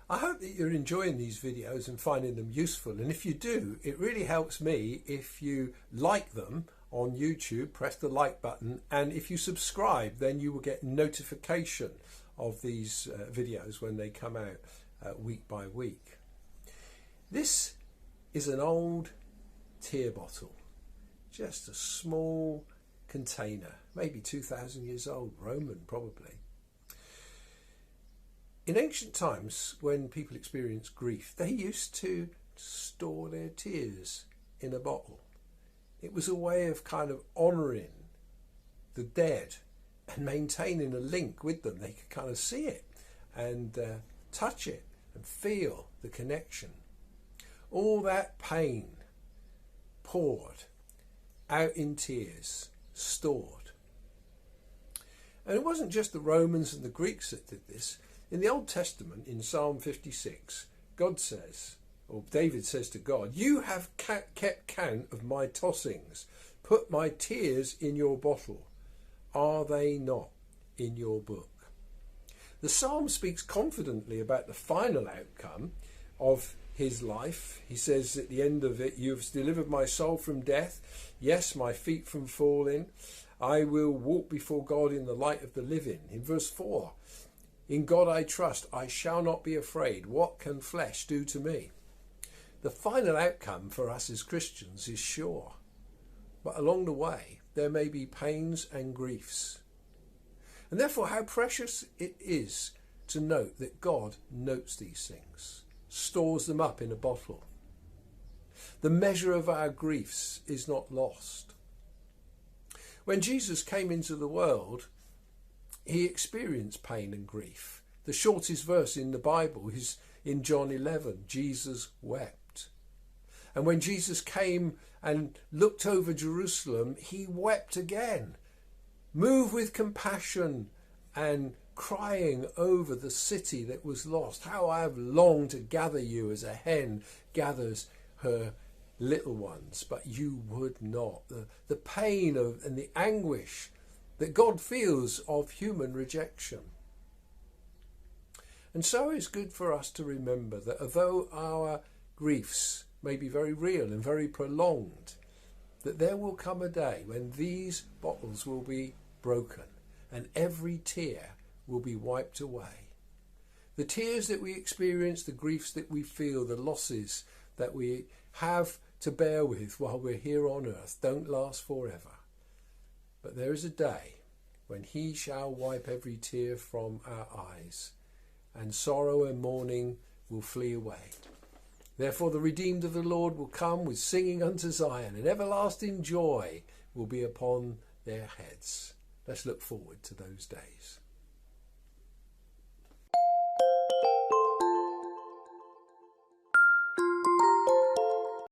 I hope that you're enjoying these videos and finding them useful, and if you do, it really helps me if you like them on YouTube. Press the like button, and if you subscribe, then you will get notification of these videos when they come out week by week. This is an old tear bottle, just a small container, maybe 2,000 years old, Roman probably. In ancient times, when people experienced grief, they used to store their tears in a bottle. It was a way of kind of honouring the dead and maintaining a link with them. They could kind of see it and touch it and feel the connection. All that pain poured out in tears, stored. And it wasn't just the Romans and the Greeks that did this. In the Old Testament, in Psalm 56, God says, or David says to God, "You have kept count of my tossings. Put my tears in your bottle. Are they not in your book?" The psalm speaks confidently about the final outcome of his life. He says at the end of it, "You have delivered my soul from death, yes, my feet from falling. I will walk before God in the light of the living." In verse 4, "In God I trust, I shall not be afraid. What can flesh do to me?" The final outcome for us as Christians is sure, but along the way there may be pains and griefs. And therefore how precious it is to note that God notes these things, stores them up in a bottle. The measure of our griefs is not lost. When Jesus came into the world, he experienced pain and grief. The shortest verse in the Bible is in John 11. Jesus wept. And when Jesus came and looked over Jerusalem, he wept again, moved with compassion and crying over the city that was lost. "How I have longed to gather you as a hen gathers her little ones, but you would not." The pain and the anguish that God feels of human rejection. And so it's good for us to remember that although our griefs may be very real and very prolonged, that there will come a day when these bottles will be broken and every tear will be wiped away. The tears that we experience, the griefs that we feel, the losses that we have to bear with while we're here on earth don't last forever. But there is a day when he shall wipe every tear from our eyes, and sorrow and mourning will flee away. Therefore the redeemed of the Lord will come with singing unto Zion, and everlasting joy will be upon their heads. Let's look forward to those days.